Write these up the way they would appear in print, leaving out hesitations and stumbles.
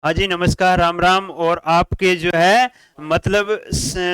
हाँ जी, नमस्कार, राम राम। और आपके जो है मतलब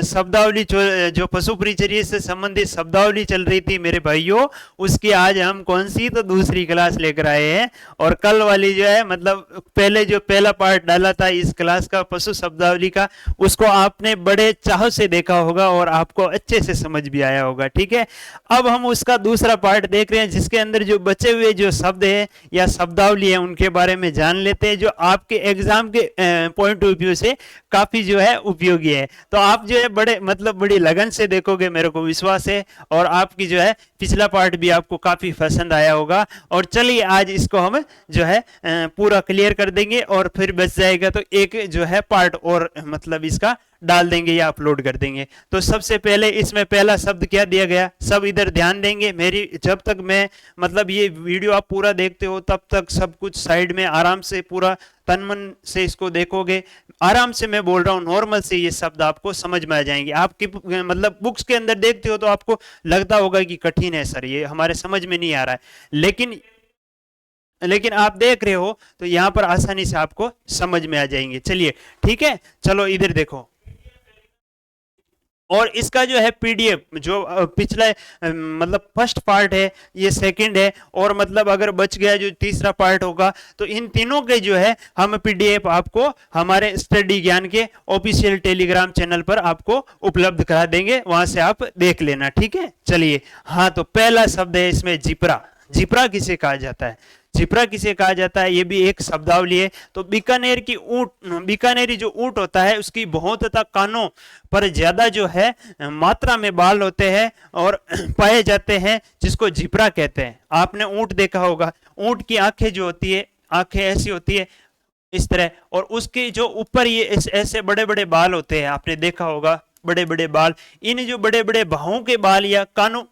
शब्दावली जो पशु परिचर्या से संबंधित शब्दावली चल रही थी मेरे भाइयों, उसकी आज हम कौन सी तो दूसरी क्लास लेकर आए हैं। और कल वाली जो है मतलब पहले जो पहला पार्ट डाला था इस क्लास का पशु शब्दावली का, उसको आपने बड़े चाव से देखा होगा और आपको अच्छे से समझ भी आया होगा। ठीक है, अब हम उसका दूसरा पार्ट देख रहे हैं जिसके अंदर जो बचे हुए जो शब्द है या शब्दावली है उनके बारे में जान लेते हैं, जो आपके एग्जाम के पॉइंट ऑफ व्यू से काफी जो है उपयोगी है। तो आप जो है बड़े मतलब बड़ी लगन से देखोगे, मेरे को विश्वास है। और आपकी जो है पिछला पार्ट भी आपको काफी पसंद आया होगा। और चलिए आज इसको हम जो है पूरा क्लियर कर देंगे और फिर बच जाएगा तो एक जो है पार्ट और मतलब इसका डाल देंगे या अपलोड कर देंगे। तो सबसे पहले इसमें पहला शब्द क्या दिया गया, सब इधर ध्यान देंगे। मेरी जब तक मैं मतलब ये वीडियो आप पूरा देखते हो तब तक सब कुछ साइड में आराम से पूरा तन मन से इसको देखोगे। आराम से मैं बोल रहा हूँ, नॉर्मल से ये शब्द आपको समझ में आ जाएंगे। आपकी मतलब बुक्स के अंदर देखते हो तो आपको लगता होगा कि कठिन है सर, ये हमारे समझ में नहीं आ रहा है, लेकिन आप देख रहे हो तो यहां पर आसानी से आपको समझ में आ जाएंगे। चलिए ठीक है, चलो इधर देखो। और इसका जो है पीडीएफ जो पिछला मतलब फर्स्ट पार्ट है, ये सेकंड है, और मतलब अगर बच गया जो तीसरा पार्ट होगा तो इन तीनों के जो है हम पीडीएफ आपको हमारे स्टडी ज्ञान के ऑफिशियल टेलीग्राम चैनल पर आपको उपलब्ध करा देंगे, वहां से आप देख लेना। ठीक है, चलिए। हाँ, तो पहला शब्द है इसमें जिप्रा। जिप्रा किसे कहा जाता है, जिप्रा किसे कहा जाता है, ये भी एक शब्दावली है। तो बीकानेर की ऊंट, बीकानेरी जो ऊंट होता है उसकी बहुत तथा कानों पर ज्यादा जो है मात्रा में बाल होते हैं और पाए जाते हैं, जिसको जिप्रा कहते हैं। आपने ऊंट देखा होगा, ऊंट की आंखें जो होती है, आंखें ऐसी होती है इस तरह, और उसके जो ऊपर ये ऐसे बड़े बड़े बाल होते हैं, आपने देखा होगा बड़े बड़े बाल। इन जो बड़े बड़े बाहों के बाल या कानों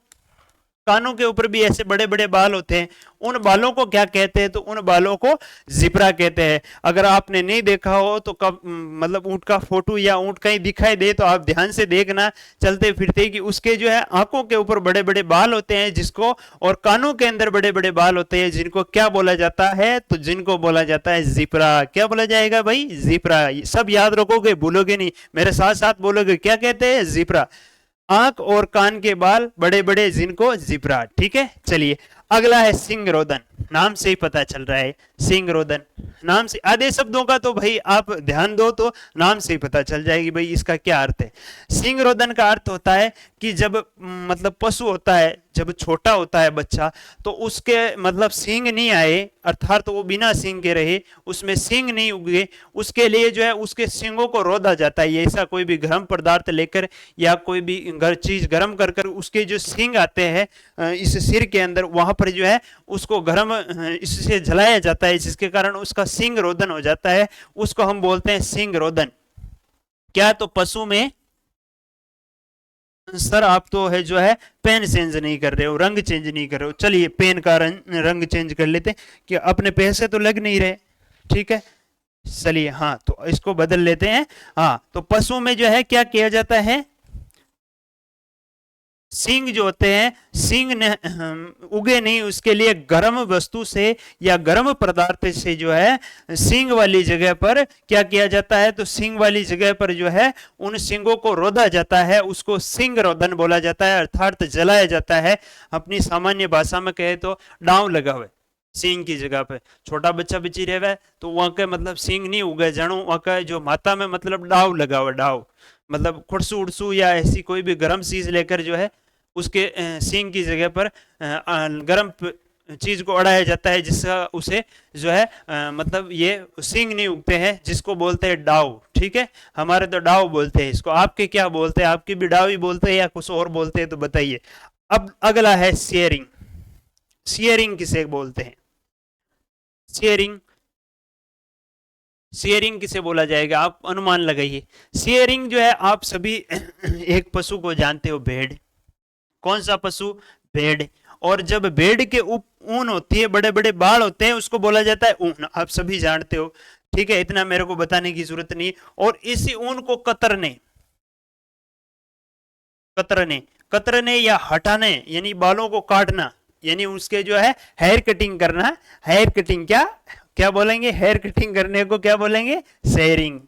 कानों के ऊपर भी ऐसे बड़े बड़े बाल होते हैं, उन बालों को क्या कहते हैं, तो उन बालों को जिप्रा कहते हैं। अगर आपने नहीं देखा हो तो कब मतलब ऊंट का फोटो या ऊंट कहीं दिखाई दे तो आप ध्यान से देखना चलते फिरते कि उसके जो है आंखों के ऊपर बड़े बड़े बाल होते हैं जिसको, और कानों के अंदर बड़े बड़े बाल होते हैं जिनको क्या बोला जाता है, तो जिनको बोला जाता है जिप्रा। क्या बोला जाएगा भाई, जिप्रा। सब याद रखोगे, भूलोगे नहीं, मेरे साथ साथ बोलोगे क्या कहते हैं, जिप्रा। आंख और कान के बाल बड़े बड़े जिनको जिप्रा। ठीक है, चलिए अगला है सिंगरोदन। नाम से ही पता चल रहा है, सिंगरोदन नाम से। आधे शब्दों का तो भाई आप ध्यान दो तो नाम से ही पता चल जाएगी भाई इसका क्या अर्थ है। सिंगरोदन का अर्थ होता है कि जब मतलब पशु होता है, जब छोटा होता है बच्चा, तो उसके मतलब सींग नहीं आए, अर्थात तो वो बिना सींग के रहे, उसमें सींग नहीं उगे, उसके लिए जो है उसके सींगों को रोदा जाता है। ऐसा कोई भी गर्म पदार्थ लेकर या कोई भी चीज गर्म कर कर उसके जो सींग आते हैं इस सिर के अंदर, वहां पर जो है उसको गर्म इससे जलाया जाता है, जिसके कारण उसका सिंग रोदन हो जाता है। उसको हम बोलते हैं सिंग रोदन। क्या तो पशु में सर आप तो है जो है पेन चेंज नहीं कर रहे हो, रंग चेंज नहीं कर रहे हो। चलिए पेन का रंग चेंज कर लेते हैं कि अपने पैसे तो लग नहीं रहे। ठीक है, चलिए। हाँ, तो इसको बदल लेते हैं। हाँ, तो पशु में जो है क्या किया जाता है, सींग जो होते हैं, सींग ने उगे नहीं, उसके लिए गर्म वस्तु से या गर्म पदार्थ से जो है सींग वाली जगह पर क्या किया जाता है, तो सींग वाली जगह पर जो है उन सींगों को रोदा जाता है, उसको सिंग रोदन बोला जाता है, अर्थात जलाया जाता है। अपनी सामान्य भाषा में कहे तो डाव लगा हुआ सींग की जगह पे। छोटा बच्चा बची रहे तो वहां के मतलब सींग नहीं उगे, जानो वहां का जो माता में मतलब डाव लगा हुआ, डाव मतलब खुड़सू उड़सू या ऐसी कोई भी गर्म चीज लेकर जो है उसके सींग की जगह पर गर्म चीज को अड़ाया जाता है, जिसका उसे जो है मतलब ये सींग नहीं उगते हैं, जिसको बोलते हैं डाव। ठीक है, हमारे तो डाव बोलते हैं इसको, आपके क्या बोलते हैं, आपकी भी डाव ही बोलते हैं या कुछ और बोलते हैं तो बताइए। अब अगला है शेयरिंग। शेयरिंग किसे बोलते हैं, शेयरिंग, शेयरिंग किसे बोला जाएगा, आप अनुमान लगाइए। शेयरिंग जो है आप सभी एक पशु को जानते हो, भेड़। कौन सा पशु, भेड़। और जब भेड़ के ऊन होती है, बड़े बड़े बाल होते हैं, उसको बोला जाता है ऊन, आप सभी जानते हो। ठीक है, इतना मेरे को बताने की जरूरत नहीं। और इसी ऊन को कतरने, कतरने, कतरने या हटाने यानी बालों को काटना, यानी उसके जो है हेयर कटिंग करना। हेयर कटिंग क्या, क्या बोलेंगे? हेयर कटिंग करने को क्या बोलेंगे? शेयरिंग।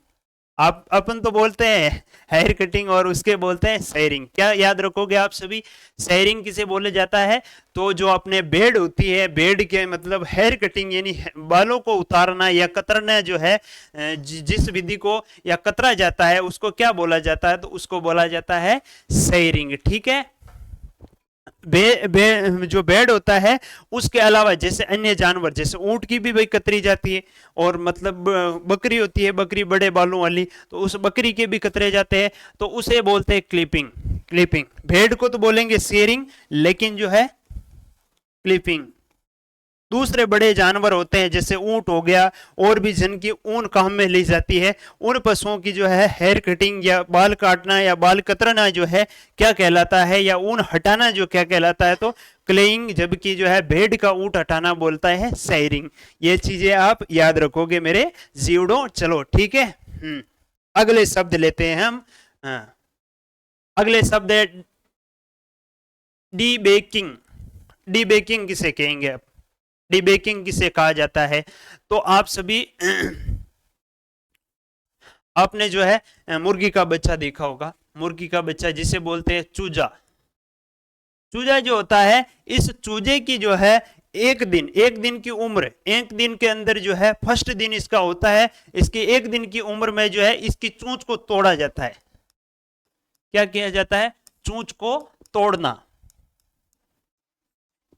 आप अपन तो बोलते हैं हेयर कटिंग और उसके बोलते हैं शेयरिंग। क्या याद रखोगे आप सभी? शेयरिंग किसे बोले जाता है? तो जो अपने बेड होती है, बेड के मतलब हेयर कटिंग यानी बालों को उतारना या कतरना जो है, जिस विधि को या कतरा जाता है उसको क्या बोला जाता है? तो उसको बोला जाता है शेयरिंग। ठीक है। जो बेड होता है उसके अलावा जैसे अन्य जानवर, जैसे ऊंट की भी भाई कतरी जाती है, और मतलब बकरी होती है, बकरी बड़े बालों वाली, तो उस बकरी के भी कतरे जाते हैं, तो उसे बोलते हैं क्लिपिंग। क्लिपिंग। भेड़ को तो बोलेंगे शेयरिंग, लेकिन जो है क्लिपिंग। दूसरे बड़े जानवर होते हैं जैसे ऊंट हो गया, और भी जिनकी ऊन काम में ली जाती है, उन पशुओं की जो है हेयर कटिंग या बाल काटना या बाल कतरना जो है क्या कहलाता है, या ऊन हटाना जो क्या कहलाता है? तो क्लेइंग। जबकि जो है भेड़ का ऊंट हटाना बोलता है शेयरिंग। ये चीजें आप याद रखोगे मेरे जीवड़ो। चलो ठीक है। अगले शब्द लेते हैं हम। अगले शब्द है डी बेकिंग। डी बेकिंग किसे कहेंगे? आप डिबेकिंग किसे कहा जाता है? तो आप सभी आपने जो है मुर्गी का बच्चा देखा होगा। मुर्गी का बच्चा जिसे बोलते हैं चूजा। चूजा जो होता है, इस चूजे की जो है एक दिन की उम्र, एक दिन के अंदर जो है फर्स्ट दिन इसका होता है, इसकी एक दिन की उम्र में जो है इसकी चोंच को तोड़ा जाता है। क्या किया जाता है? चोंच को तोड़ना।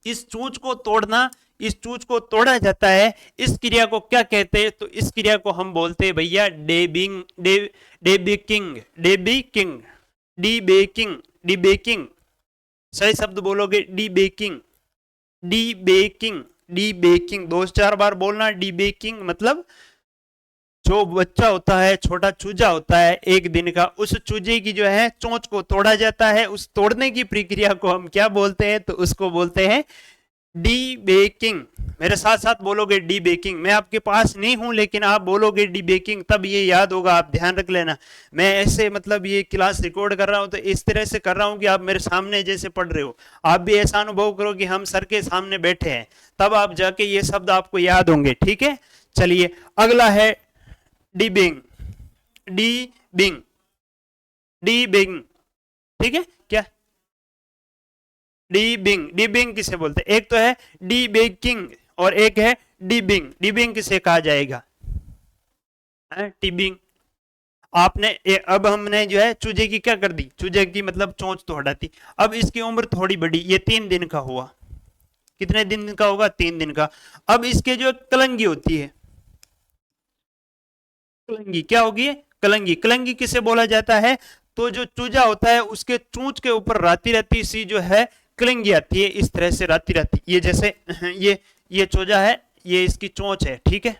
इस चोंच को तोड़ना, इस चोंच को तोड़ा जाता है। इस क्रिया को क्या कहते हैं? तो इस क्रिया को हम बोलते हैं भैया डेबिंग। डेबिकिंग। डेबिकिंग। डीबेकिंग। डीबेकिंग। सही शब्द बोलोगे डीबेकिंग। डीबेकिंग। डीबेकिंग 2-4 बार बोलना। डीबेकिंग मतलब जो बच्चा होता है, छोटा चूजा होता है एक दिन का, उस चूजे की जो है चोंच को तोड़ा जाता है। उस तोड़ने की प्रक्रिया को हम क्या बोलते हैं? तो उसको बोलते हैं डी बेकिंग। मेरे साथ साथ बोलोगे डी बेकिंग। मैं आपके पास नहीं हूं, लेकिन आप बोलोगे डी बेकिंग, तब ये याद होगा। आप ध्यान रख लेना। मैं ऐसे मतलब ये क्लास रिकॉर्ड कर रहा हूं तो इस तरह से कर रहा हूं कि आप मेरे सामने जैसे पढ़ रहे हो। आप भी ऐसा अनुभव करो कि हम सर के सामने बैठे हैं, तब आप जाके ये शब्द आपको याद होंगे। ठीक है। चलिए अगला है डीबिंग। डीबिंग। डीबिंग। ठीक है। क्या? डीबिंग। डीबिंग किसे बोलते हैं? एक तो है डीबेकिंग और एक है डीबिंग। डीबिंग किसे कहा जाएगा? टीबिंग। आपने अब हमने जो है चूजे की क्या कर दी? चूजे की मतलब चोंच तो हटा दी। अब इसकी उम्र थोड़ी बड़ी, ये 3 दिन का हुआ। कितने दिन का होगा? 3 दिन का। अब इसके जो कलंगी होती है, कलंगी क्या होगी? कलंगी। कलंगी किसे बोला जाता है? तो जो चूजा होता है उसके चूंच के ऊपर राती राती सी जो है कलंगी आती है, इस तरह से राती राती। ये जैसे ये चूजा है, ये इसकी चोंच है। ठीक है।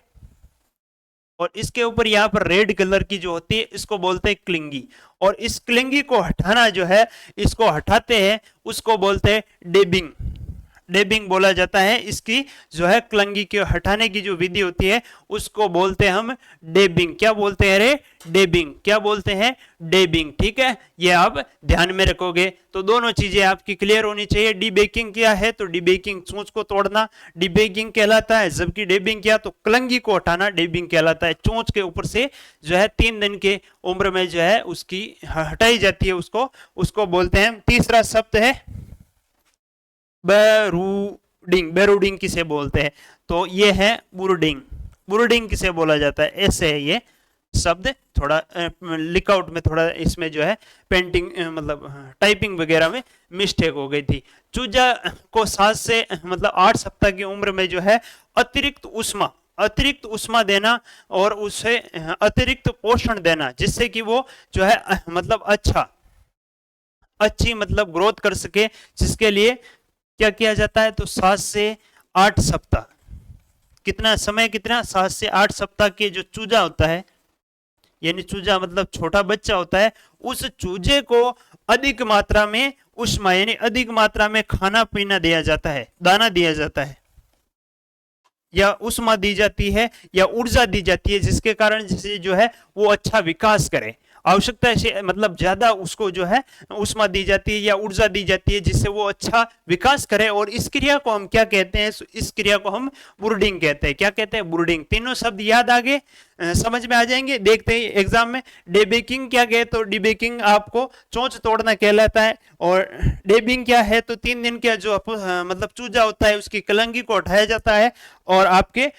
और इसके ऊपर यहाँ पर रेड कलर की जो होती है इसको बोलते हैं क्लिंगी। और इस क्लिंगी को हटाना जो है, इसको हटाते हैं, उसको बोलते हैं डेबिंग। डेबिंग बोला जाता है। इसकी जो है क्लंगी के हटाने की जो विधि होती है उसको बोलते हैं हम डेबिंग। क्या बोलते हैं रे? डेबिंग। क्या बोलते हैं? डेबिंग। ठीक है। ये आप ध्यान में रखोगे तो दोनों चीजें आपकी क्लियर होनी चाहिए। डीबेकिंग क्या है? तो डीबेकिंग चोंच को तोड़ना, डीबेकिंग कहलाता है। जबकि डेबिंग क्या? तो क्लंगी को हटाना, डेबिंग कहलाता है। चोंच के ऊपर से जो है 3 दिन के उम्र में जो है उसकी हटाई जाती है, उसको बोलते हैं। तीसरा शब्द है ब्रूडिंग। ब्रूडिंग किसे बोलते हैं? तो ये है ब्रूडिंग। ब्रूडिंग किसे बोला जाता है? ऐसे है ये शब्द। थोड़ा लिकआउट में थोड़ा इसमें जो है पेंटिंग मतलब टाइपिंग वगैरह में मिस्टेक हो गई थी। चूजा को 7 से मतलब 8 सप्ताह की उम्र में जो है अतिरिक्त उष्मा देना और उसे अतिरिक्त पोषण देना, जिससे कि वो जो है मतलब अच्छी मतलब ग्रोथ कर सके, जिसके लिए क्या किया जाता है? तो 7 से 8 सप्ताह। कितना समय? कितना? 7 से 8 सप्ताह के जो चूजा होता है, यानी चूजा मतलब छोटा बच्चा होता है, उस चूजे को अधिक मात्रा में उष्मा यानी अधिक मात्रा में खाना पीना दिया जाता है, दाना दिया जाता है, या उष्मा दी जाती है, या ऊर्जा दी जाती है, जिसके कारण जिसे जो है वो अच्छा विकास करे। आवश्यकता से मतलब ज्यादा उसको जो है ऊष्मा दी जाती है या ऊर्जा दी जाती है, जिससे वो अच्छा विकास करे। और इस क्रिया को हम क्या कहते हैं? इस क्रिया को हम ब्रूडिंग कहते हैं। क्या कहते हैं? ब्रूडिंग। तीनों शब्द याद आगे समझ में आ जाएंगे। देखते हैं एग्जाम में डेबेकिंग क्या कहे तो डेबेकिंग आपको चोंच तोड़ना कहलाता है। और डेबिंग क्या है तो 3 दिन का जो मतलब चूजा होता है उसकी कलंगी को हटाया जाता है। और आपके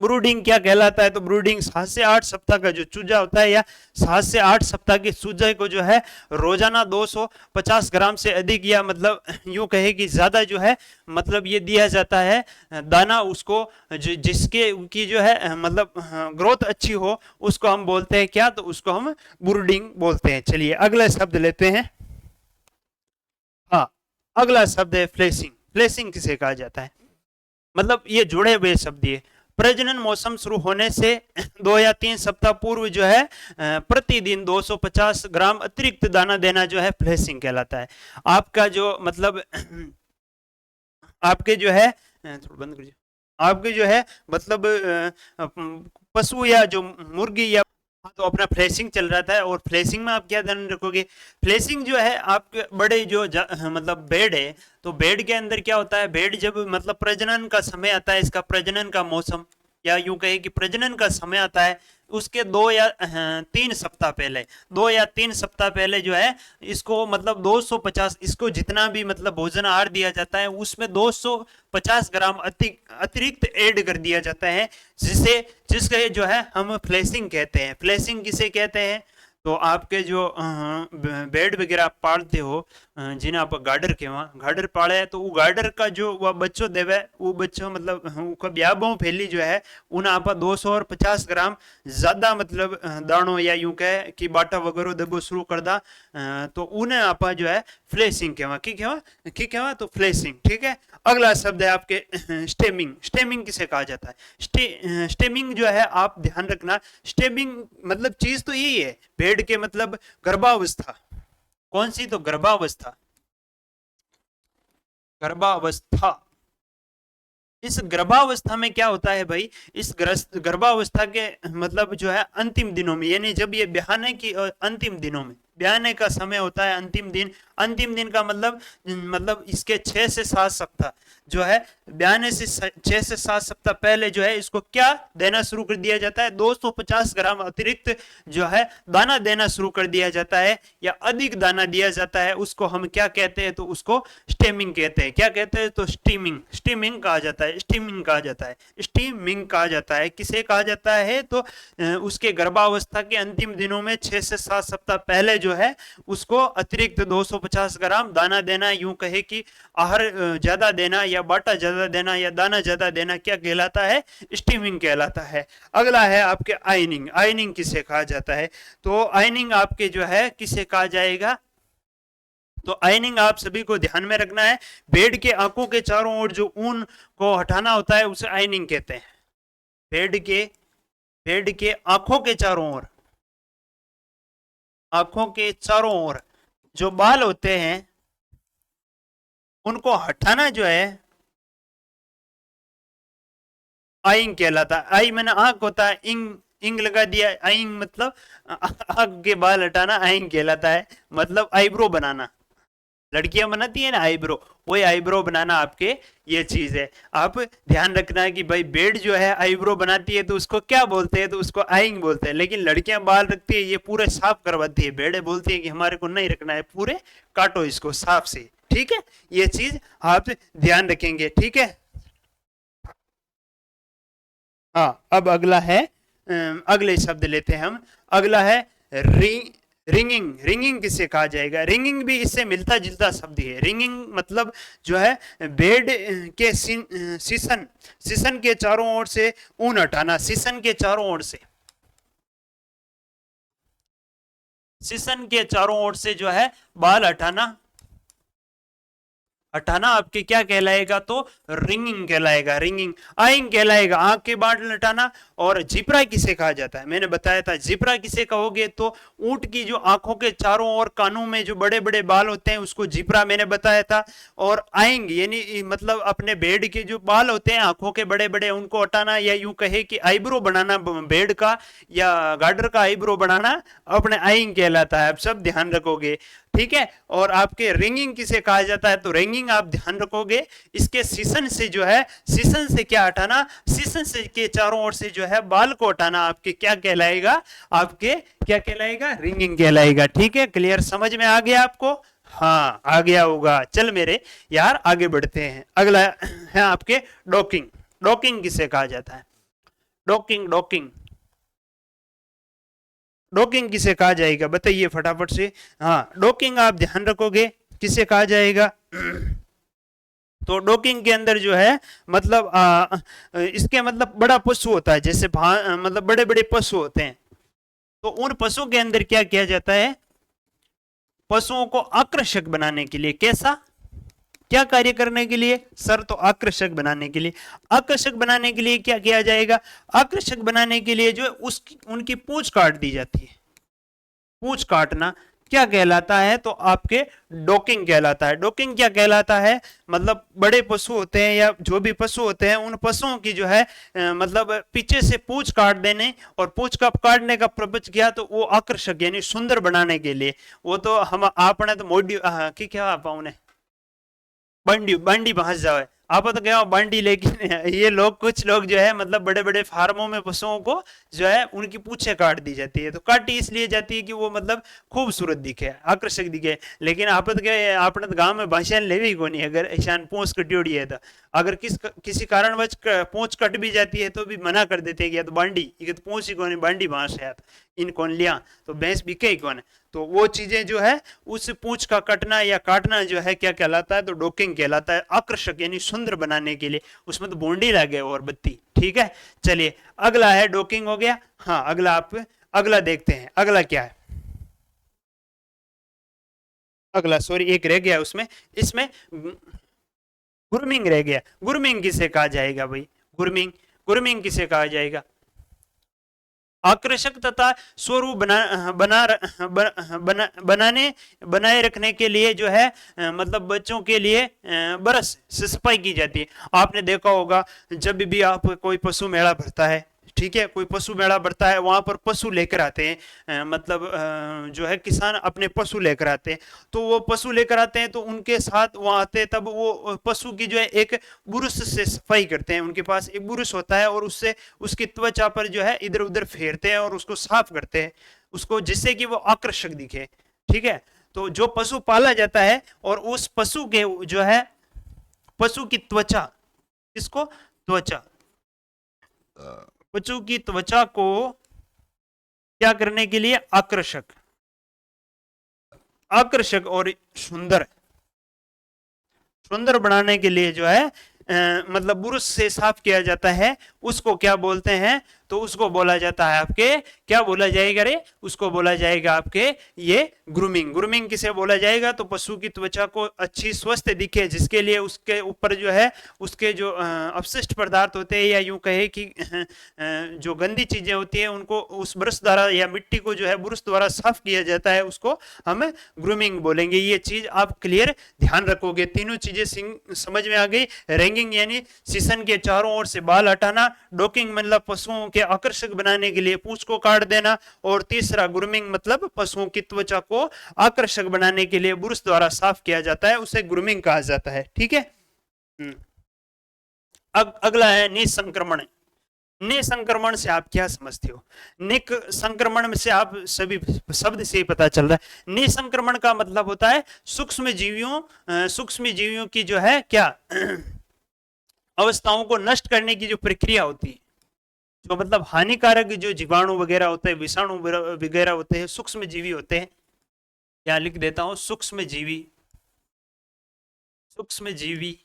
ब्रूडिंग क्या कहलाता है तो ब्रूडिंग 7 से 8 सप्ताह का जो चूजा होता है या 7 से 8 सप्ताह के चूजे को जो है रोजाना 250 ग्राम से अधिक या मतलब यूं कहे कि ज्यादा जो है मतलब ये दिया जाता है दाना उसको, जिसके की जो है मतलब ग्रोथ अच्छी हो, उसको हम बोलते हैं क्या? तो उसको हम ब्रूडिंग बोलते हैं। चलिए अगला शब्द लेते हैं। हाँ, अगला शब्द है फ्लेसिंग। फ्लेसिंग किसे कहा जाता है? मतलब ये जुड़े हुए शब्द ये प्रजनन मौसम शुरू होने से 2 या 3 सप्ताह पूर्व जो है प्रतिदिन 250 ग्राम अतिरिक्त दाना देना जो है फ्लेसिंग कहलाता है। आपका जो मतलब आपके जो है थोड़ा बंद करिए। आपके जो है मतलब पशु या जो मुर्गी या तो अपना फ्लेशिंग चल रहा था। और फ्लेशिंग में आप क्या ध्यान रखोगे? फ्लेशिंग जो है आपके बड़े जो मतलब बेड है, तो बेड के अंदर क्या होता है? बेड जब मतलब प्रजनन का समय आता है, इसका प्रजनन का मौसम या यूं कहे कि प्रजनन का समय आता है, उसके 2 या 3 सप्ताह पहले 2 या 3 सप्ताह पहले जो है इसको मतलब 250 इसको जितना भी मतलब भोजन आहार दिया जाता है उसमें 250 ग्राम अतिरिक्त ऐड कर दिया जाता है, जिसके जो है हम फ्लेशिंग कहते हैं। फ्लेशिंग किसे कहते हैं? तो आपके जो बेड वगैरह आप पालते हो, जिन्हें आप गार्डर के वहाँ गार्डर पाले है, तो वो गार्डर का जो वह बच्चों देवे वो बच्चों मतलब ब्याबों फैली जो है उन्हें आप 250 ग्राम ज्यादा मतलब दाणों या यूं कहे कि बाटा वगैरह देबो शुरू कर दा, तो उन्हें आप जो है फ्लेशिंग कहवा की कहवा तो फ्लेशिंग। ठीक है। अगला शब्द है आपके स्टेमिंग। स्टेमिंग किसे कहा जाता है? स्टेमिंग जो है आप ध्यान रखना, स्टेमिंग मतलब चीज तो यही है पेड़ के मतलब गर्भावस्था। कौन सी? तो गर्भावस्था। गर्भावस्था। इस गर्भावस्था में क्या होता है भाई? इस गर्भावस्था के मतलब जो है अंतिम दिनों में, यानी जब ये ब्याहने की अंतिम दिनों में, ब्याहने का समय होता है अंतिम दिन का मतलब इसके 6 से 7 सप्ताह जो है, ब्याहने से 6 से 7 सप्ताह पहले जो है इसको क्या देना शुरू कर दिया जाता है? 250 ग्राम अतिरिक्त जो है दाना देना शुरू कर दिया जाता है या अधिक दाना दिया जाता है। उसको हम क्या कहते हैं? तो उसको स्टेमिंग कहते हैं। क्या कहते हैं? तो स्टीमिंग। स्टीमिंग कहा जाता है। स्टीमिंग कहा जाता है। स्टीमिंग कहा जाता है। किसे कहा जाता है? तो उसके गर्भावस्था के अंतिम दिनों में 6 से 7 सप्ताह पहले जो है उसको अतिरिक्त 250 ग्राम दाना देना, यूं कहे कि आहार ज्यादा देना या बाटा ज्यादा देना या दाना ज्यादा देना क्या कहलाता है? स्टीमिंग कहलाता है। अगला है आपके आयनिंग। आयनिंग किसे कहा जाता है? तो आयनिंग आपके जो है किसे कहा जाएगा? तो आयनिंग आप सभी को ध्यान में रखना है। बेड के आंखों के चारों ओर जो ऊन को हटाना होता है उसे आयनिंग कहते हैं। बेड के आंखों के चारों ओर जो बाल होते हैं उनको हटाना जो है आइंग कहलाता है। आई मैंने आंख होता है, इंग इंग लगा दिया, आइंग मतलब आंख के बाल हटाना आइंग कहलाता है। मतलब आईब्रो बनाना, लड़कियां बनाती है ना आईब्रो, वही आईब्रो बनाना आपके ये चीज है। आप ध्यान रखना है कि भाई बेड जो है आईब्रो बनाती है तो उसको क्या बोलते हैं? तो उसको आइंग बोलते हैं। लेकिन लड़कियां बाल रखती है ये पूरे साफ करवाती है, बेड़े बोलती है कि हमारे को नहीं रखना है, पूरे काटो इसको साफ से। ठीक है, ये चीज आप ध्यान रखेंगे। ठीक है। हाँ, अब अगला है अगले शब्द लेते हैं हम। अगला है रिंगिंग। रिंगिंग किसे कहा जाएगा? रिंगिंग भी इससे मिलता जुलता शब्द है। रिंगिंग मतलब जो है बेड के सीसन के चारों ओर से ऊन हटाना। सीसन के चारों ओर से, सीसन के चारों ओर से जो है बाल हटाना, हटाना आपके क्या कहलाएगा, तो रिंगिंग कहलाएगा, रिंगिंग। आइंग कहलाएगा आंख के बाल हटाना। और जिब्रा किसे कहा जाता है, मैंने बताया था जिब्रा किसे कहोगे, तो ऊंट की जो आंखों के चारों ओर कानों में जो बड़े बड़े बाल होते हैं उसको जिब्रा मैंने बताया था। और आइंग यानी मतलब अपने भेड़ के जो बाल होते हैं आंखों के बड़े बड़े उनको हटाना, या यूं कहे कि आईब्रो बनाना भेड़ का या गाडर का आईब्रो बनाना अपने आइंग कहलाता है। आप सब ध्यान रखोगे, ठीक है। और आपके रिंगिंग किसे कहा जाता है, तो रिंगिंग आप ध्यान रखोगे इसके सीसन से जो है, सीसन से क्या हटाना, सीसन से के चारों ओर से जो है बाल को हटाना आपके क्या कहलाएगा, आपके क्या कहलाएगा, रिंगिंग कहलाएगा। ठीक है, क्लियर, समझ में आ गया आपको, हाँ आ गया होगा। चल मेरे यार आगे बढ़ते हैं। अगला है आपके डॉकिंग। डॉकिंग किसे कहा जाता है, डॉकिंग, डॉकिंग, डॉकिंग किसे कहा जाएगा बताइए फटाफट से। हाँ, डॉकिंग आप ध्यान रखोगे किसे कहा जाएगा। तो डॉकिंग के अंदर जो है मतलब इसके मतलब बड़ा पशु होता है, जैसे मतलब बड़े बड़े पशु होते हैं, तो उन पशुओं के अंदर क्या किया जाता है, पशुओं को आकर्षक बनाने के लिए, कैसा, क्या कार्य करने के लिए सर, तो आकर्षक बनाने के लिए। आकर्षक बनाने के लिए क्या किया जाएगा, आकर्षक बनाने के लिए जो है उसकी उनकी पूंछ काट दी जाती है। पूंछ काटना क्या कहलाता है, तो आपके डॉकिंग कहलाता है। डॉकिंग क्या कहलाता है, मतलब बड़े पशु होते हैं या जो भी पशु होते हैं उन पशुओं की जो है मतलब पीछे से पूंछ काट देने, और पूंछ का काटने का प्रपंच किया तो वो आकर्षक यानी सुंदर बनाने के लिए। वो तो हम आपने तो मोडी की क्या आप उन्हें बंडी बंडी पहुंच जाओ, आप तो क्या बंडी, लेकिन ये लोग कुछ लोग जो है मतलब बड़े बड़े फार्मों में पशुओं को जो है उनकी पूंछें काट दी जाती है। तो काटी इसलिए जाती है कि वो मतलब खूबसूरत दिखे, आकर्षक दिखे। लेकिन आप तो क्या आपने तो गांव में भाषा लेवी को नहीं, अगर ऐसा पूंछ कटियोड़ी है तो अगर किसी कारणवश पूंछ कट भी जाती है तो भी मना कर देते हैं कि या तो बांडी, ये तो पूंछ ही कौन है, बांडी भाष है इन कौन लिया, तो भैंस बिके ही कौन है। तो वो चीजें जो है उस पूंछ का कटना या काटना जो है क्या कहलाता है, तो डॉकिंग कहलाता है, आकर्षक यानी सुंदर बनाने के लिए। उसमें तो बोंडी लगे और बत्ती, ठीक है। चलिए अगला है, डॉकिंग हो गया। हाँ अगला आप अगला देखते हैं, अगला क्या है, अगला सॉरी एक रह गया उसमें, इसमें ग्रूमिंग रह गया। ग्रूमिंग किसे कहा जाएगा भाई, ग्रूमिंग, ग्रूमिंग किसे कहा जाएगा, आकर्षक तथा स्वरूप बनाने बनाए रखने के लिए जो है मतलब बच्चों के लिए ब्रश से सफाई की जाती है। आपने देखा होगा जब भी आप कोई पशु मेला भरता है, ठीक है, कोई पशु मेला भरता है वहां पर पशु लेकर आते हैं, मतलब जो है किसान अपने पशु लेकर आते हैं। तो वो पशु लेकर आते हैं तो उनके साथ वहां आते हैं, तब वो पशु की जो है एक बुरुश से सफाई करते हैं। उनके पास एक बुरुश होता है और उससे उसकी त्वचा पर जो है इधर उधर फेरते हैं और उसको साफ करते हैं उसको, जिससे कि वो आकर्षक दिखे, ठीक है। तो जो पशु पाला जाता है और उस पशु के जो है पशु की त्वचा, इसको त्वचा, पशु की त्वचा को क्या करने के लिए, आकर्षक, आकर्षक और सुंदर, सुंदर बनाने के लिए जो है मतलब बुरुश से साफ किया जाता है। उसको क्या बोलते हैं, तो उसको बोला जाता है आपके, क्या बोला जाएगा रे, उसको बोला जाएगा आपके ये ग्रूमिंग। ग्रूमिंग किसे बोला जाएगा, तो पशु की त्वचा को अच्छी स्वस्थ दिखे, जिसके लिए उसके ऊपर जो है उसके जो अपशिष्ट पदार्थ होते हैं या यूं कहे कि जो गंदी चीजें होती है उनको उस ब्रश द्वारा या मिट्टी को जो है ब्रश द्वारा साफ किया जाता है, उसको हम ग्रूमिंग बोलेंगे। ये चीज आप क्लियर ध्यान रखोगे, तीनों चीजें समझ में आ गई। रेंगिंग यानी सीसन के चारों ओर से बाल हटाना, डॉकिंग मतलब पशुओं के आकर्षक बनाने के लिए पूंछ को काट देना, और तीसरा ग्रूमिंग मतलब पशुओं की त्वचा को आकर्षक बनाने के लिए ब्रश द्वारा साफ किया जाता है, उसे ग्रूमिंग कहा जाता है, ठीक है। अगला है निसंक्रमण। निसंक्रमण से आप क्या समझते हो, निक संक्रमण से आप सभी शब्द से ही पता चल रहा है। निसंक्रमण का मतलब होता है सूक्ष्म जीवियों की जो है क्या अवस्थाओं को नष्ट करने की जो प्रक्रिया होती है, जो मतलब हानिकारक जो जीवाणु वगैरह होते हैं, विषाणु वगैरह होते हैं, सूक्ष्म जीवी होते हैं। यहाँ लिख देता हूं सूक्ष्म जीवी, सूक्ष्म जीवी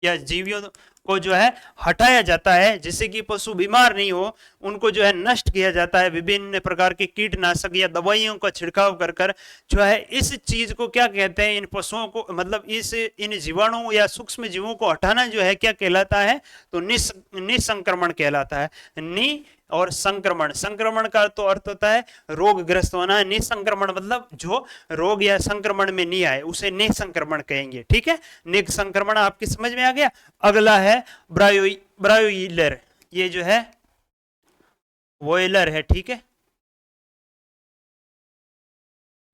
या जीवियों को जो है हटाया जाता है, जिससे कि पशु बीमार नहीं हो, उनको जो है नष्ट किया जाता है विभिन्न प्रकार के कीटनाशक या दवाइयों का छिड़काव कर कर जो है। इस चीज को क्या कहते हैं, इन पशुओं को मतलब इन जीवाणुओं या सूक्ष्म जीवों को हटाना जो है क्या कहलाता है, तो निसंक्रमण कहलाता है। नि और संक्रमण, संक्रमण का तो अर्थ होता है रोगग्रस्त होना, निसंक्रमण मतलब जो रोग या संक्रमण में नहीं आए उसे निसंक्रमण कहेंगे। ठीक है, निसंक्रमण आपकी समझ में आ गया। अगला है ब्रायोइलर, ये जो है बॉयलर है। ठीक है,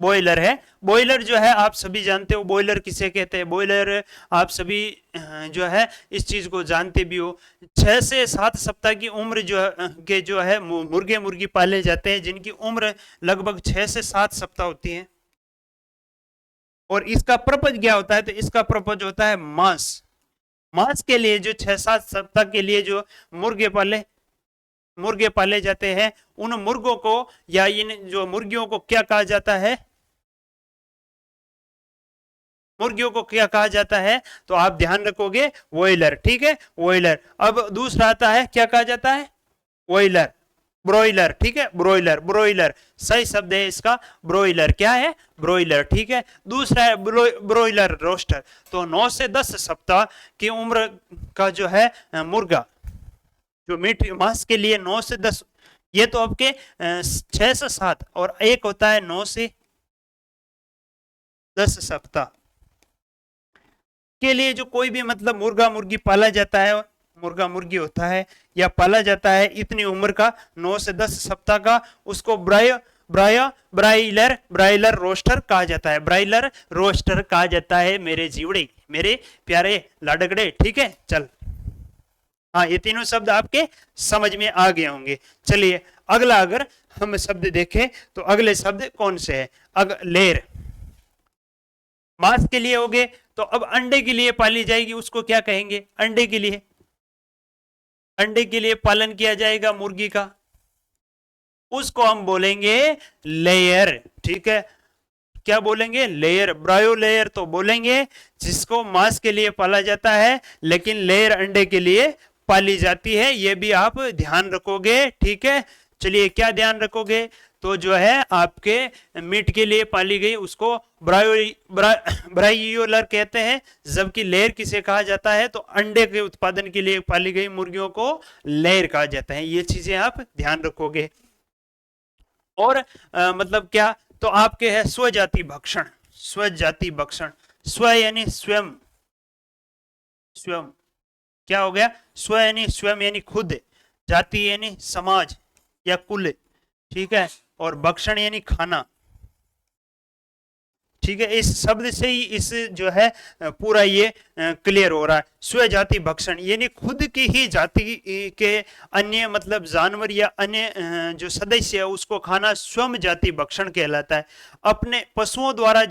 बॉयलर है। बॉयलर जो है आप सभी जानते हो, बॉयलर किसे कहते हैं, बॉयलर आप सभी जो है इस चीज को जानते भी हो। 6 से 7 सप्ताह की उम्र के जो है मुर्गे मुर्गी पाले जाते हैं, जिनकी उम्र लगभग 6 से 7 सप्ताह होती है। और इसका पर्पज क्या होता है, तो इसका पर्पज होता है मांस। मांस के लिए जो 6-7 सप्ताह के लिए जो मुर्गे पाले जाते हैं, उन मुर्गों को या इन जो मुर्गियों को क्या कहा जाता है, मुर्गियों को क्या कहा जाता है, तो आप ध्यान रखोगे वॉयलर। ठीक है, वॉयलर। अब दूसरा आता है, क्या कहा जाता है, वॉयलर, ब्रोइलर। ठीक है, ब्रोइलर, ब्रोइलर सही शब्द है इसका, ब्रोइलर क्या है, ब्रोइलर। ठीक है, दूसरा है ब्रोइलर रोस्टर। तो 9 से 10 सप्ताह की उम्र का जो है मुर्गा जो मीट मांस के लिए 9 से 10, ये तो आपके 6 से 7, और एक होता है 9 से 10 सप्ताह के लिए जो कोई भी मतलब मुर्गा मुर्गी पाला जाता है, मुर्गा मुर्गी होता है या पाला जाता है इतनी उम्र का, 9 से 10 सप्ताह का, उसको ब्राइलर रोस्टर कहा जाता है, ब्राइलर रोस्टर कहा जाता है मेरे जीवड़े, मेरे प्यारे लाडगड़े। ठीक है, चल हाँ, ये तीनों शब्द आपके समझ में आ गए होंगे। चलिए अगला अगर हम शब्द देखें तो अगले शब्द कौन से है, लेयर मांस के लिए हो गए। तो अब अंडे के लिए पाली जाएगी, उसको क्या कहेंगे, अंडे के लिए पालन किया जाएगा मुर्गी का, उसको हम बोलेंगे लेयर। ठीक है, क्या बोलेंगे, लेयर। ब्रायो लेयर तो बोलेंगे जिसको मांस के लिए पाला जाता है, लेकिन लेयर अंडे के लिए पाली जाती है, ये भी आप ध्यान रखोगे। ठीक है, चलिए क्या ध्यान रखोगे, तो जो है आपके मीट के लिए पाली गई उसको ब्रायोलर कहते हैं, जबकि लेयर किसे कहा जाता है, तो अंडे के उत्पादन के लिए पाली गई मुर्गियों को लेयर कहा जाता है। ये चीजें आप ध्यान रखोगे। और मतलब क्या, तो आपके है स्वजाति भक्षण, स्वजाति भक्षण, स्व यानी स्वयं, स्वयं क्या हो गया, स्व यानी स्वयं यानी खुद, जाति यानी समाज या कुल। ठीक है, और भक्षण यानी खाना। ठीक है, इस शब्द से ही इस जो है पूरा ये क्लियर हो रहा है। स्वजाति भक्षण यानी खुद की ही जाति के अन्य मतलब जानवर या अन्य जो सदस्य है उसको खाना स्वयं जाति भक्षण कहलाता है। अपने पशुओं द्वारा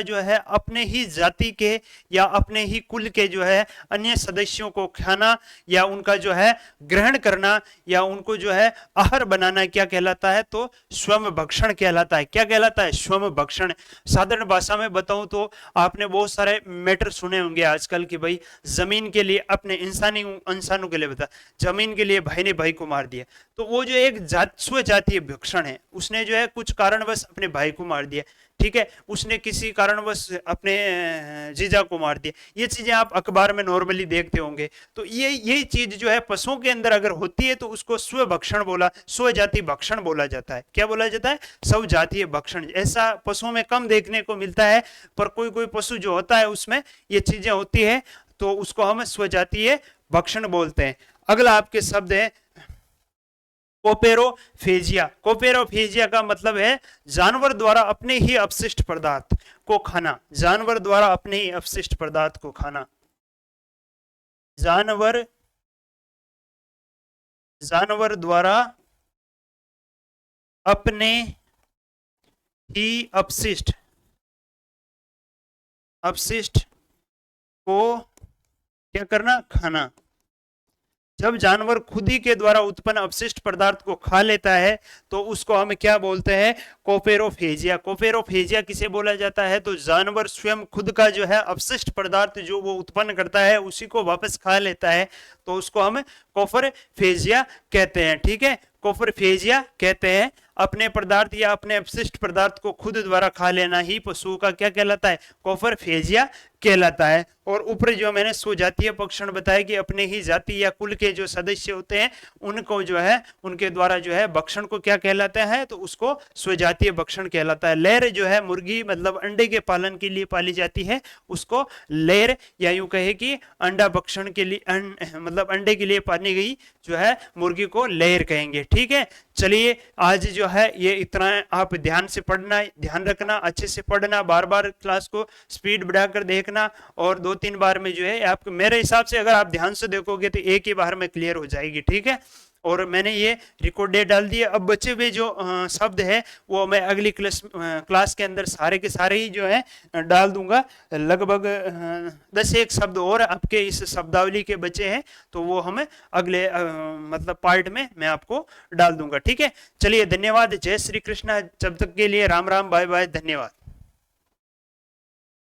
जो है अपने ही जाति के या अपने ही कुल के जो है अन्य सदस्यों को खाना या उनका जो है ग्रहण करना या उनको जो है आहार बनाना क्या कहलाता है, तो स्वयं भक्षण कहलाता है। क्या कहलाता है, स्वयं भक्षण। साधारण भाषा में बताऊं तो आपने बहुत सारे मैटर सुने होंगे आजकल कि भाई जमीन के लिए अपने इंसानों के लिए बता, जमीन के लिए भाई ने भाई को मार दिया, तो वो जो एक स्व जातीय भक्षण है, उसने जो है कुछ कारणवश अपने भाई को मार दिया। ठीक है, उसने किसी कारणवश अपने जीजा को मार दिया। ये चीजें आप अखबार में नॉर्मली देखते होंगे। तो यही चीज जो है पशुओं के अंदर अगर होती है तो उसको स्वभक्षण स्वजातीय भक्षण बोला जाता है। क्या बोला जाता है, स्वजातीय भक्षण। ऐसा पशुओं में कम देखने को मिलता है, पर कोई कोई पशु जो होता है उसमें ये चीजें होती है, तो उसको हम स्वजातीय भक्षण बोलते हैं। अगला आपके शब्द है कोपेरोफेजिया। कोपेरोफेजिया का मतलब है जानवर द्वारा अपने ही अपशिष्ट पदार्थ को खाना, जानवर द्वारा अपने ही अपशिष्ट पदार्थ को खाना, जानवर द्वारा अपने ही अपशिष्ट को क्या करना, खाना। जब जानवर खुद ही के द्वारा उत्पन्न अपशिष्ट पदार्थ को खा लेता है तो उसको हम क्या बोलते हैं, कोपेरोफेजिया। कोपेरोफेजिया किसे बोला जाता है, तो जानवर स्वयं खुद का जो है अपशिष्ट पदार्थ जो वो उत्पन्न करता है उसी को वापस खा लेता है, तो उसको हम कोपेरोफेजिया कहते हैं। ठीक है, कोपेरोफेजिया कहते हैं अपने पदार्थ या अपने अपशिष्ट पदार्थ को खुद द्वारा खा लेना ही पशुओं का क्या कहलाता है, कोपेरोफेजिया कहलाता है। और ऊपर जो मैंने स्वजातीय भक्षण बताया कि अपने ही जाति या कुल के जो सदस्य होते हैं उनको जो है उनके द्वारा जो है भक्षण को क्या कहलाता है, तो उसको स्वजातीय भक्षण कहलाता है। लेयर जो है मुर्गी मतलब अंडे के पालन के लिए पाली जाती है, उसको लेयर या यूं कहे कि अंडा भक्षण के लिए मतलब अंडे के लिए पाली गई जो है मुर्गी को लेयर कहेंगे। ठीक है, चलिए आज जो है ये इतना है, आप ध्यान से पढ़ना, ध्यान रखना, अच्छे से पढ़ना, बार बार क्लास को स्पीड बढ़ाकर देखना और 2-3 बार में जो है आप, मेरे हिसाब से अगर आप ध्यान से देखोगे तो एक ही बार में क्लियर हो जाएगी। ठीक है, और मैंने ये रिकॉर्डेड डाल दिए। अब बचे हुए जो शब्द है वो मैं अगली क्लास के अंदर सारे के सारे ही जो है डाल दूंगा। लगभग 10-1 शब्द और आपके इस शब्दावली के बचे हैं, तो वो हमें अगले मतलब पार्ट में मैं आपको डाल दूंगा। ठीक है, चलिए धन्यवाद, जय श्री कृष्णा, जब तक के लिए राम राम, बाय बाय, धन्यवाद।